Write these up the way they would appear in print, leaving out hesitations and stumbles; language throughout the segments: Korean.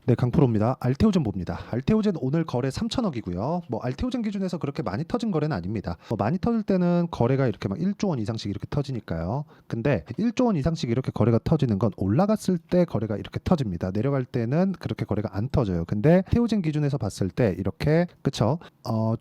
네, 강프로입니다. 알테오젠 봅니다. 알테오젠 오늘 거래 3천억이고요. 뭐 알테오젠 기준에서 그렇게 많이 터진 거래는 아닙니다. 많이 터질 때는 거래가 이렇게 막 1조 원 이상씩 이렇게 터지니까요. 근데 1조 원 이상씩 이렇게 거래가 터지는 건 올라갔을 때 거래가 이렇게 터집니다. 내려갈 때는 그렇게 거래가 안 터져요. 근데 테오젠 기준에서 봤을 때 이렇게 그쵸?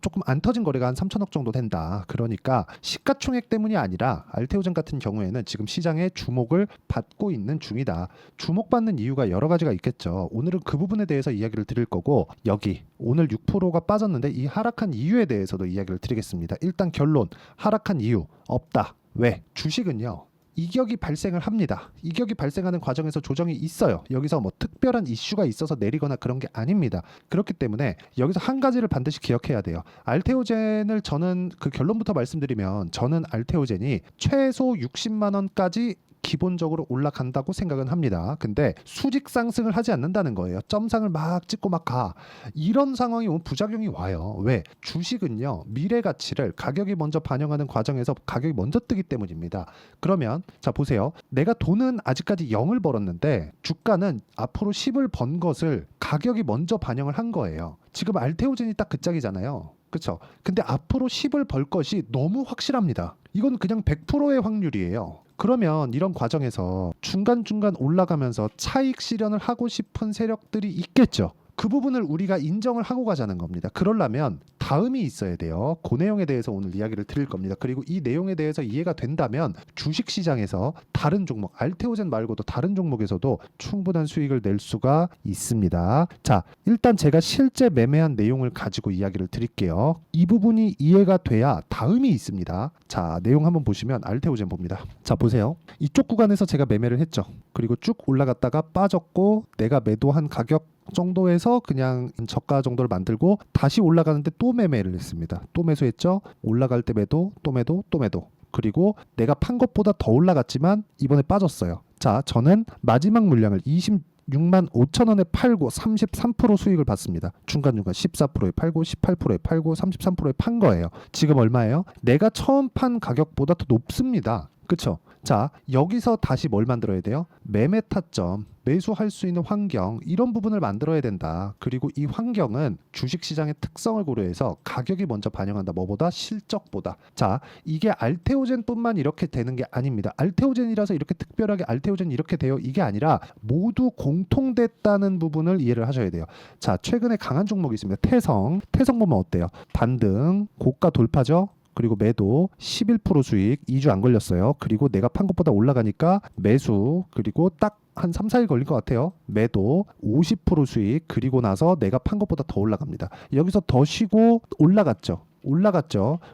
조금 안 터진 거래가 한 3천억 정도 된다. 그러니까 시가총액 때문이 아니라 알테오젠 같은 경우에는 지금 시장에 주목을 받고 있는 중이다. 주목받는 이유가 여러 가지가 있겠죠. 오늘은 그 부분에 대해서 이야기를 드릴 거고, 여기 오늘 6%가 빠졌는데 이 하락한 이유에 대해서도 이야기를 드리겠습니다. 일단 결론, 하락한 이유 없다. 왜? 주식은요, 이격이 발생을 합니다. 이격이 발생하는 과정에서 조정이 있어요. 여기서 뭐 특별한 이슈가 있어서 내리거나 그런 게 아닙니다. 그렇기 때문에 여기서 한 가지를 반드시 기억해야 돼요. 알테오젠을 저는 그 결론부터 말씀드리면, 저는 알테오젠이 최소 60만 원까지 기본적으로 올라간다고 생각은 합니다. 근데 수직 상승을 하지 않는다는 거예요. 점상을 막 찍고 막 가. 이런 상황이 오면 부작용이 와요. 왜? 주식은요, 미래 가치를 가격이 먼저 반영하는 과정에서 가격이 먼저 뜨기 때문입니다. 그러면 자 보세요. 내가 돈은 아직까지 0을 벌었는데 주가는 앞으로 10을 번 것을 가격이 먼저 반영을 한 거예요. 지금 알테오젠이 딱 그 짝이잖아요. 그렇죠? 근데 앞으로 10을 벌 것이 너무 확실합니다. 이건 그냥 100%의 확률이에요. 그러면 이런 과정에서 중간중간 올라가면서 차익 실현을 하고 싶은 세력들이 있겠죠. 그 부분을 우리가 인정을 하고 가자는 겁니다. 그러려면 다음이 있어야 돼요. 그 내용에 대해서 오늘 이야기를 드릴 겁니다. 그리고 이 내용에 대해서 이해가 된다면 주식시장에서 다른 종목, 알테오젠 말고도 다른 종목에서도 충분한 수익을 낼 수가 있습니다. 자, 일단 제가 실제 매매한 내용을 가지고 이야기를 드릴게요. 이 부분이 이해가 돼야 다음이 있습니다. 자, 내용 한번 보시면 알테오젠 봅니다. 자, 보세요. 이쪽 구간에서 제가 매매를 했죠. 그리고 쭉 올라갔다가 빠졌고, 내가 매도한 가격 정도에서 그냥 저가 정도를 만들고 다시 올라가는데 또 매매를 했습니다. 또 매수했죠. 올라갈 때 매도, 또 매도, 또 매도. 그리고 내가 판 것보다 더 올라갔지만 이번에 빠졌어요. 자, 저는 마지막 물량을 26만 5천 원에 팔고 33% 수익을 받습니다. 중간중간 14%에 팔고 18%에 팔고 33%에 판 거예요. 지금 얼마예요? 내가 처음 판 가격보다 더 높습니다. 그쵸? 자, 여기서 다시 뭘 만들어야 돼요? 매매 타점, 매수할 수 있는 환경, 이런 부분을 만들어야 된다. 그리고 이 환경은 주식시장의 특성을 고려해서 가격이 먼저 반영한다. 뭐보다? 실적보다. 자, 이게 알테오젠뿐만 이렇게 되는 게 아닙니다. 알테오젠이라서 이렇게 특별하게 알테오젠 이렇게 돼요, 이게 아니라 모두 공통됐다는 부분을 이해를 하셔야 돼요. 자, 최근에 강한 종목이 있습니다. 태성 보면 어때요? 반등, 고가 돌파죠? 그리고 매도 11% 수익, 2주 안 걸렸어요. 그리고 내가 판 것보다 올라가니까 매수, 그리고 딱 한 3, 4일 걸린 것 같아요. 매도 50% 수익, 그리고 나서 내가 판 것보다 더 올라갑니다. 여기서 더 쉬고 올라갔죠.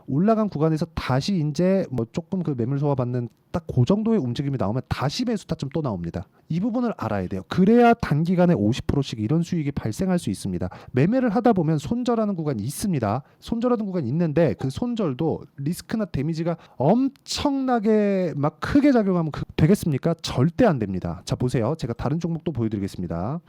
올라간 구간에서 다시 이제 뭐 조금 그 매물 소화 받는 딱 그 정도의 움직임이 나오면 다시 매수 타점 또 나옵니다. 이 부분을 알아야 돼요. 그래야 단기간에 50%씩 이런 수익이 발생할 수 있습니다. 매매를 하다 보면 손절하는 구간이 있습니다. 손절하는 구간이 있는데 그 손절도 리스크나 데미지가 엄청나게 막 크게 작용하면 되겠습니까? 절대 안 됩니다. 자, 보세요. 제가 다른 종목도 보여드리겠습니다.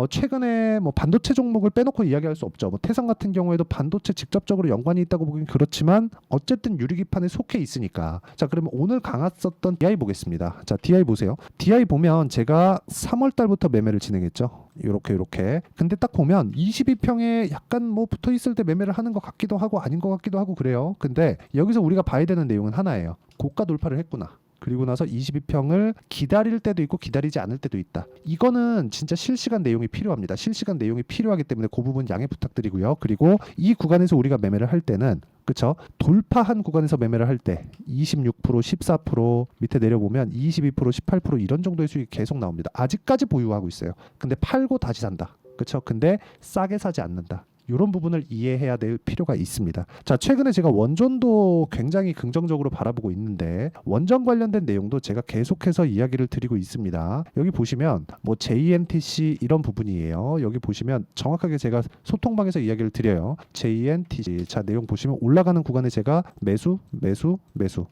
최근에 뭐 반도체 종목을 빼놓고 이야기할 수 없죠. 뭐 태성 같은 경우에도 반도체 직접적으로 연관이 있다고 보긴 그렇지만 어쨌든 유리기판에 속해 있으니까. 자, 그러면 오늘 강했었던 DI 보겠습니다. 자, DI 보세요. DI 보면 제가 3월 달부터 매매를 진행했죠. 요렇게. 근데 딱 보면 22평에 약간 뭐 붙어 있을 때 매매를 하는 것 같기도 하고 아닌 것 같기도 하고 그래요. 근데 여기서 우리가 봐야 되는 내용은 하나예요. 고가 돌파를 했구나. 그리고 나서 22평을 기다릴 때도 있고 기다리지 않을 때도 있다. 이거는 진짜 실시간 내용이 필요합니다. 실시간 내용이 필요하기 때문에 그 부분 양해 부탁드리고요. 그리고 이 구간에서 우리가 매매를 할 때는 그쵸? 돌파한 구간에서 매매를 할 때 26%, 14% 밑에 내려보면 22%, 18% 이런 정도의 수익이 계속 나옵니다. 아직까지 보유하고 있어요. 근데 팔고 다시 산다. 그쵸? 근데 싸게 사지 않는다. 이런 부분을 이해해야 될 필요가 있습니다. 자, 최근에 제가 원전도 굉장히 긍정적으로 바라보고 있는데 원전 관련된 내용도 제가 계속해서 이야기를 드리고 있습니다. 여기 보시면 뭐 JNTC 이런 부분이에요. 여기 보시면 정확하게 제가 소통방에서 이야기를 드려요. JNTC. 자, 내용 보시면 올라가는 구간에 제가 매수.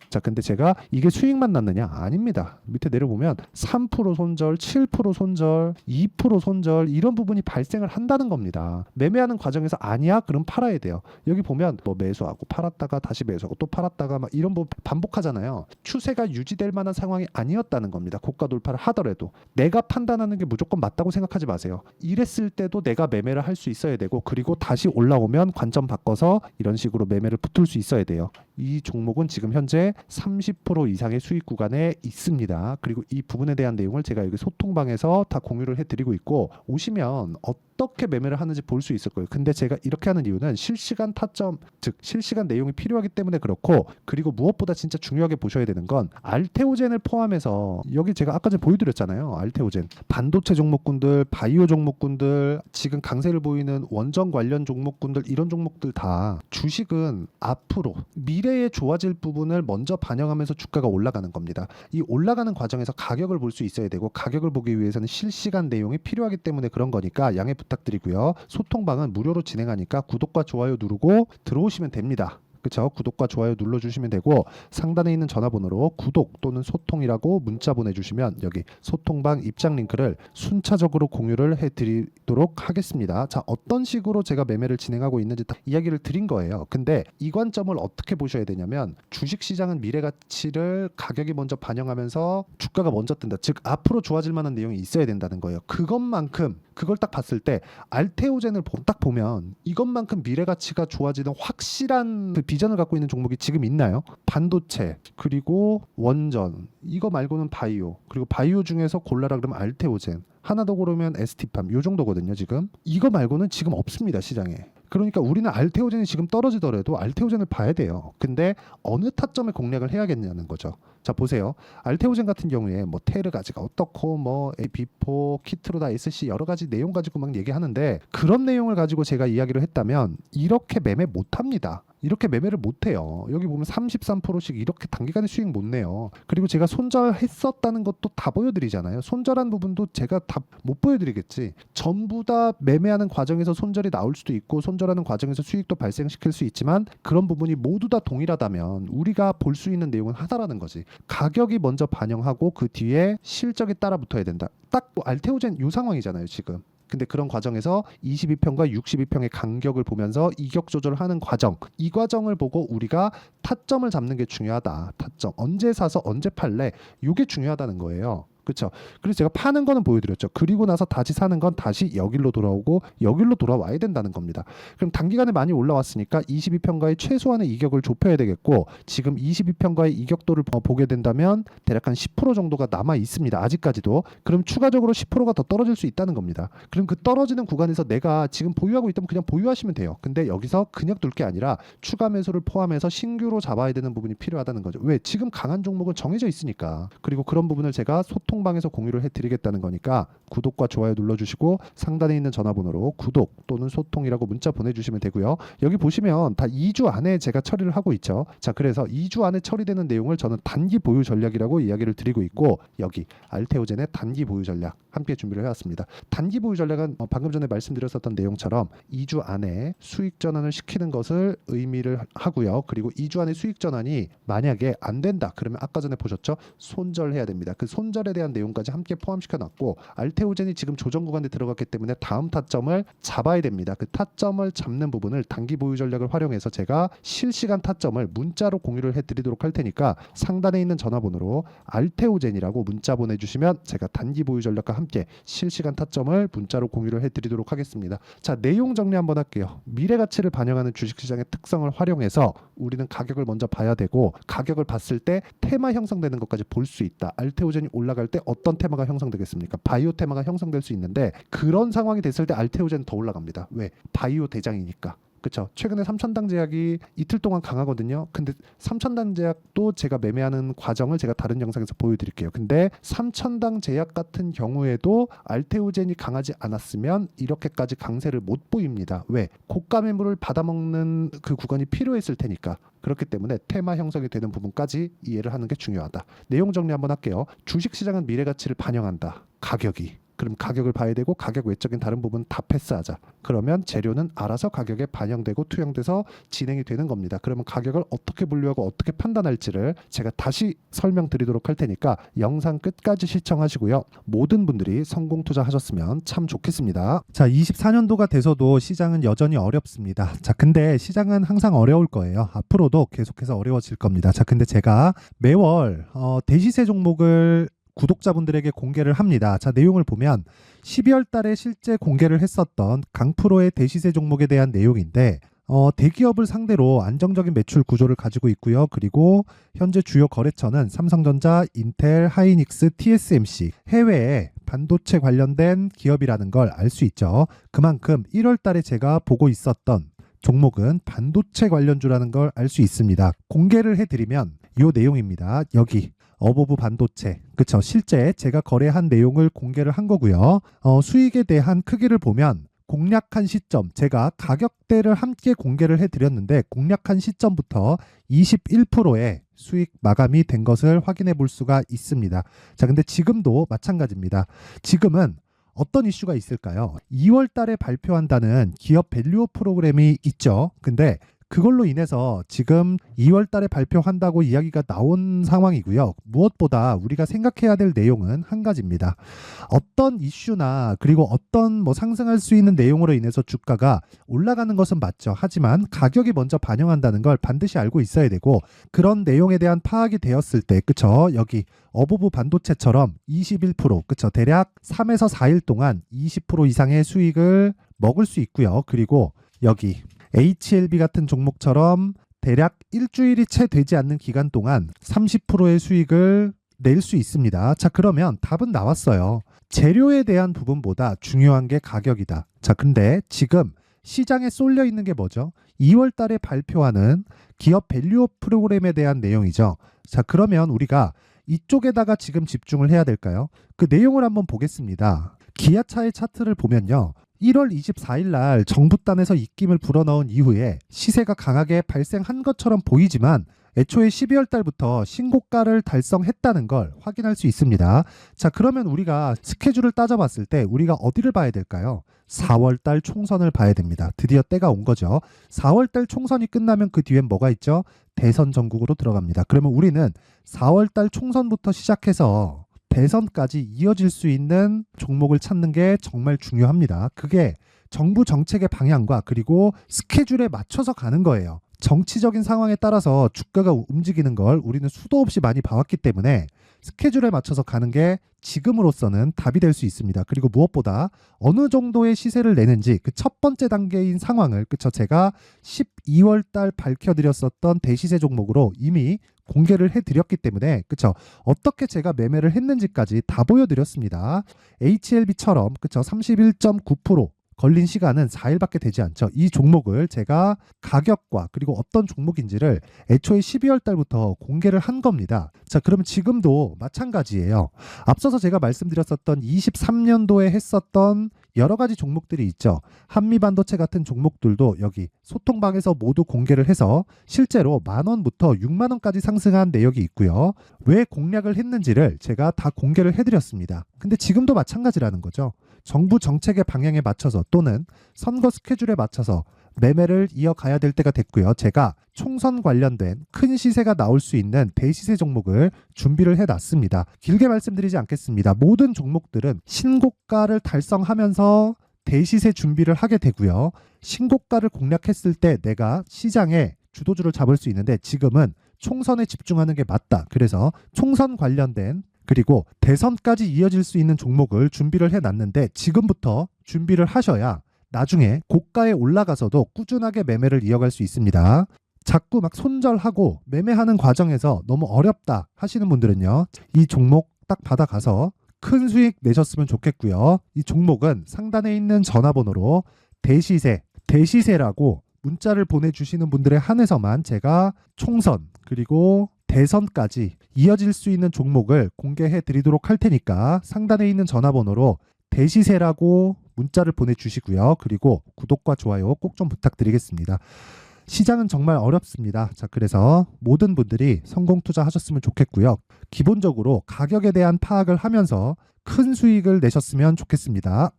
자, 근데 제가 이게 수익만 났느냐? 아닙니다. 밑에 내려보면 3% 손절, 7% 손절, 2% 손절 이런 부분이 발생을 한다는 겁니다. 매매하는 과정 과정에서 아니야? 그럼 팔아야 돼요. 여기 보면 뭐 매수하고 팔았다가 다시 매수하고 또 팔았다가 막 이런 뭐 반복하잖아요. 추세가 유지될 만한 상황이 아니었다는 겁니다. 고가 돌파를 하더라도 내가 판단하는 게 무조건 맞다고 생각하지 마세요. 이랬을 때도 내가 매매를 할 수 있어야 되고, 그리고 다시 올라오면 관점 바꿔서 이런 식으로 매매를 붙을 수 있어야 돼요. 이 종목은 지금 현재 30% 이상의 수익 구간에 있습니다. 그리고 이 부분에 대한 내용을 제가 여기 소통방에서 다 공유를 해드리고 있고, 오시면 어떻게 매매를 하는지 볼 수 있을 거예요. 근데 제가 이렇게 하는 이유는 실시간 타점, 즉 실시간 내용이 필요하기 때문에 그렇고, 그리고 무엇보다 진짜 중요하게 보셔야 되는 건 알테오젠을 포함해서, 여기 제가 아까 전에 보여드렸잖아요. 알테오젠, 반도체 종목군들, 바이오 종목군들, 지금 강세를 보이는 원전 관련 종목군들, 이런 종목들 다 주식은 앞으로 미래에 좋아질 부분을 먼저 반영하면서 주가가 올라가는 겁니다. 이 올라가는 과정에서 가격을 볼 수 있어야 되고, 가격을 보기 위해서는 실시간 내용이 필요하기 때문에 그런 거니까 양해 부탁드리고요. 소통방은 무료로 진행하니까 구독과 좋아요 누르고 들어오시면 됩니다. 그쵸? 구독과 좋아요 눌러주시면 되고, 상단에 있는 전화번호로 구독 또는 소통이라고 문자 보내주시면 여기 소통방 입장 링크를 순차적으로 공유를 해드리도록 하겠습니다. 자, 어떤 식으로 제가 매매를 진행하고 있는지 다 이야기를 드린 거예요. 근데 이 관점을 어떻게 보셔야 되냐면, 주식시장은 미래가치를 가격이 먼저 반영하면서 주가가 먼저 뜬다. 즉 앞으로 좋아질 만한 내용이 있어야 된다는 거예요. 그걸 딱 봤을 때 알테오젠을 딱 보면 이것만큼 미래가치가 좋아지는 확실한 그 비전을 갖고 있는 종목이 지금 있나요? 반도체, 그리고 원전, 이거 말고는 바이오, 그리고 바이오 중에서 골라라 그러면 알테오젠, 하나 더 고르면 ST팜, 요 정도거든요. 지금 이거 말고는 지금 없습니다, 시장에. 그러니까 우리는 알테오젠이 지금 떨어지더라도 알테오젠을 봐야 돼요. 근데 어느 타점에 공략을 해야겠냐는 거죠. 자, 보세요. 알테오젠 같은 경우에 뭐 테르가지가 어떻고 뭐 비포, 키트로다, SC 여러 가지 내용 가지고 막 얘기하는데, 그런 내용을 가지고 제가 이야기를 했다면 이렇게 매매 못 합니다. 이렇게 매매를 못 해요. 여기 보면 33%씩 이렇게 단기간에 수익 못 내요. 그리고 제가 손절했었다는 것도 다 보여드리잖아요. 손절한 부분도 제가 다 못 보여드리겠지. 전부 다 매매하는 과정에서 손절이 나올 수도 있고, 손절하는 과정에서 수익도 발생시킬 수 있지만, 그런 부분이 모두 다 동일하다면 우리가 볼 수 있는 내용은 하나라는 거지. 가격이 먼저 반영하고 그 뒤에 실적이 따라 붙어야 된다. 딱 뭐 알테오젠 이 상황이잖아요, 지금. 근데 그런 과정에서 22평과 62평의 간격을 보면서 이격 조절을 하는 과정, 이 과정을 보고 우리가 타점을 잡는 게 중요하다. 타점, 언제 사서 언제 팔래, 이게 중요하다는 거예요. 그렇죠. 그래서 제가 파는 거는 보여드렸죠. 그리고 나서 다시 사는 건 다시 여기로 돌아오고 여기로 돌아와야 된다는 겁니다. 그럼 단기간에 많이 올라왔으니까 22평가의 최소한의 이격을 좁혀야 되겠고, 지금 22평가의 이격도를 보게 된다면 대략 한 10% 정도가 남아 있습니다. 아직까지도. 그럼 추가적으로 10%가 더 떨어질 수 있다는 겁니다. 그럼 그 떨어지는 구간에서 내가 지금 보유하고 있다면 그냥 보유하시면 돼요. 근데 여기서 그냥 둘 게 아니라 추가 매수를 포함해서 신규로 잡아야 되는 부분이 필요하다는 거죠. 왜? 지금 강한 종목은 정해져 있으니까. 그리고 그런 부분을 제가 소통방에서 공유를 해드리겠다는 거니까 구독과 좋아요 눌러주시고, 상단에 있는 전화번호로 구독 또는 소통이라고 문자 보내주시면 되고요. 여기 보시면 다 2주 안에 제가 처리를 하고 있죠. 자, 그래서 2주 안에 처리되는 내용을 저는 단기 보유 전략이라고 이야기를 드리고 있고, 여기 알테오젠의 단기 보유 전략 함께 준비를 해왔습니다. 단기 보유 전략은 방금 전에 말씀드렸었던 내용처럼 2주 안에 수익 전환을 시키는 것을 의미를 하고요. 그리고 2주 안에 수익 전환이 만약에 안 된다 그러면 아까 전에 보셨죠? 손절해야 됩니다. 그 손절에 대한 내용까지 함께 포함시켜 놨고, 알테오젠이 지금 조정 구간에 들어갔기 때문에 다음 타점을 잡아야 됩니다. 그 타점을 잡는 부분을 단기 보유 전략을 활용해서 제가 실시간 타점을 문자로 공유를 해드리도록 할 테니까, 상단에 있는 전화번호로 알테오젠이라고 문자 보내주시면 제가 단기 보유 전략과 함께 실시간 타점을 문자로 공유를 해드리도록 하겠습니다. 자, 내용 정리 한번 할게요. 미래 가치를 반영하는 주식시장의 특성을 활용해서 우리는 가격을 먼저 봐야 되고, 가격을 봤을 때 테마 형성되는 것까지 볼 수 있다. 알테오젠이 올라갈 때 어떤 테마가 형성되겠습니까? 바이오 테마가 형성될 수 있는데, 그런 상황이 됐을 때 알테오젠 더 올라갑니다. 왜? 바이오 대장이니까. 그렇죠. 최근에 삼천당 제약이 이틀 동안 강하거든요. 근데 삼천당 제약도 제가 매매하는 과정을 제가 다른 영상에서 보여드릴게요. 근데 삼천당 제약 같은 경우에도 알테오젠이 강하지 않았으면 이렇게까지 강세를 못 보입니다. 왜? 고가 매물을 받아먹는 그 구간이 필요했을 테니까. 그렇기 때문에 테마 형성이 되는 부분까지 이해를 하는 게 중요하다. 내용 정리 한번 할게요. 주식시장은 미래가치를 반영한다. 가격이. 그럼 가격을 봐야 되고 가격 외적인 다른 부분 다 패스하자. 그러면 재료는 알아서 가격에 반영되고 투영돼서 진행이 되는 겁니다. 그러면 가격을 어떻게 분류하고 어떻게 판단할지를 제가 다시 설명드리도록 할 테니까 영상 끝까지 시청하시고요. 모든 분들이 성공 투자하셨으면 참 좋겠습니다. 자, 24년도가 돼서도 시장은 여전히 어렵습니다. 자, 근데 시장은 항상 어려울 거예요. 앞으로도 계속해서 어려워질 겁니다. 자, 근데 제가 매월 대시세 종목을 구독자분들에게 공개를 합니다. 자, 내용을 보면 12월 달에 실제 공개를 했었던 강프로의 대시세 종목에 대한 내용인데 대기업을 상대로 안정적인 매출 구조를 가지고 있고요. 그리고 현재 주요 거래처는 삼성전자, 인텔, 하이닉스, TSMC, 해외에 반도체 관련된 기업이라는 걸 알 수 있죠. 그만큼 1월 달에 제가 보고 있었던 종목은 반도체 관련주라는 걸 알 수 있습니다. 공개를 해드리면 이 내용입니다. 여기 어보브 반도체, 그쵸? 실제 제가 거래한 내용을 공개를 한 거고요. 수익에 대한 크기를 보면 공략한 시점, 제가 가격대를 함께 공개를 해드렸는데 공략한 시점부터 21%의 수익 마감이 된 것을 확인해 볼 수가 있습니다. 자, 근데 지금도 마찬가지입니다. 지금은 어떤 이슈가 있을까요? 2월 달에 발표한다는 기업 밸류업 프로그램이 있죠. 근데 그걸로 인해서 지금 2월 달에 발표한다고 이야기가 나온 상황이고요. 무엇보다 우리가 생각해야 될 내용은 한 가지입니다. 어떤 이슈나 그리고 어떤 상승할 수 있는 내용으로 인해서 주가가 올라가는 것은 맞죠. 하지만 가격이 먼저 반영한다는 걸 반드시 알고 있어야 되고 그런 내용에 대한 파악이 되었을 때 그쵸? 여기 어보브 반도체처럼 21% 그쵸? 대략 3에서 4일 동안 20% 이상의 수익을 먹을 수 있고요. 그리고 여기 HLB 같은 종목처럼 대략 일주일이 채 되지 않는 기간 동안 30%의 수익을 낼 수 있습니다. 자, 그러면 답은 나왔어요. 재료에 대한 부분보다 중요한 게 가격이다. 자, 근데 지금 시장에 쏠려 있는 게 뭐죠? 2월 달에 발표하는 기업 밸류업 프로그램에 대한 내용이죠. 자, 그러면 우리가 이쪽에다가 지금 집중을 해야 될까요? 그 내용을 한번 보겠습니다. 기아차의 차트를 보면요. 1월 24일 날 정부단에서 입김을 불어넣은 이후에 시세가 강하게 발생한 것처럼 보이지만 애초에 12월 달부터 신고가를 달성했다는 걸 확인할 수 있습니다. 자, 그러면 우리가 스케줄을 따져봤을 때 우리가 어디를 봐야 될까요? 4월 달 총선을 봐야 됩니다. 드디어 때가 온 거죠. 4월 달 총선이 끝나면 그 뒤엔 뭐가 있죠? 대선 전국으로 들어갑니다. 그러면 우리는 4월 달 총선부터 시작해서 대선까지 이어질 수 있는 종목을 찾는 게 정말 중요합니다. 그게 정부 정책의 방향과 그리고 스케줄에 맞춰서 가는 거예요. 정치적인 상황에 따라서 주가가 움직이는 걸 우리는 수도 없이 많이 봐왔기 때문에 스케줄에 맞춰서 가는 게 지금으로서는 답이 될 수 있습니다. 그리고 무엇보다 어느 정도의 시세를 내는지 그 첫 번째 단계인 상황을 그쵸? 제가 12월 달 밝혀드렸었던 대시세 종목으로 이미 공개를 해드렸기 때문에 그쵸? 어떻게 제가 매매를 했는지까지 다 보여드렸습니다. HLB처럼 그쵸? 31.9% 걸린 시간은 4일밖에 되지 않죠. 이 종목을 제가 가격과 그리고 어떤 종목인지를 애초에 12월 달부터 공개를 한 겁니다. 자, 그러면 지금도 마찬가지예요. 앞서서 제가 말씀드렸었던 23년도에 했었던 여러 가지 종목들이 있죠. 한미반도체 같은 종목들도 여기 소통방에서 모두 공개를 해서 실제로 10,000원부터 60,000원까지 상승한 내역이 있고요. 왜 공략을 했는지를 제가 다 공개를 해드렸습니다. 근데 지금도 마찬가지라는 거죠. 정부 정책의 방향에 맞춰서 또는 선거 스케줄에 맞춰서 매매를 이어가야 될 때가 됐고요. 제가 총선 관련된 큰 시세가 나올 수 있는 대시세 종목을 준비를 해놨습니다. 길게 말씀드리지 않겠습니다. 모든 종목들은 신고가를 달성하면서 대시세 준비를 하게 되고요. 신고가를 공략했을 때 내가 시장에 주도주를 잡을 수 있는데 지금은 총선에 집중하는 게 맞다. 그래서 총선 관련된 그리고 대선까지 이어질 수 있는 종목을 준비를 해놨는데 지금부터 준비를 하셔야 나중에 고가에 올라가서도 꾸준하게 매매를 이어갈 수 있습니다. 자꾸 막 손절하고 매매하는 과정에서 너무 어렵다 하시는 분들은요. 이 종목 딱 받아가서 큰 수익 내셨으면 좋겠고요. 이 종목은 상단에 있는 전화번호로 대시세라고 문자를 보내주시는 분들에 한해서만 제가 총선 그리고 대선까지 이어질 수 있는 종목을 공개해 드리도록 할 테니까 상단에 있는 전화번호로 대시세라고 문자를 보내주시고요. 그리고 구독과 좋아요 꼭 좀 부탁드리겠습니다. 시장은 정말 어렵습니다. 자, 그래서 모든 분들이 성공 투자하셨으면 좋겠고요. 기본적으로 가격에 대한 파악을 하면서 큰 수익을 내셨으면 좋겠습니다.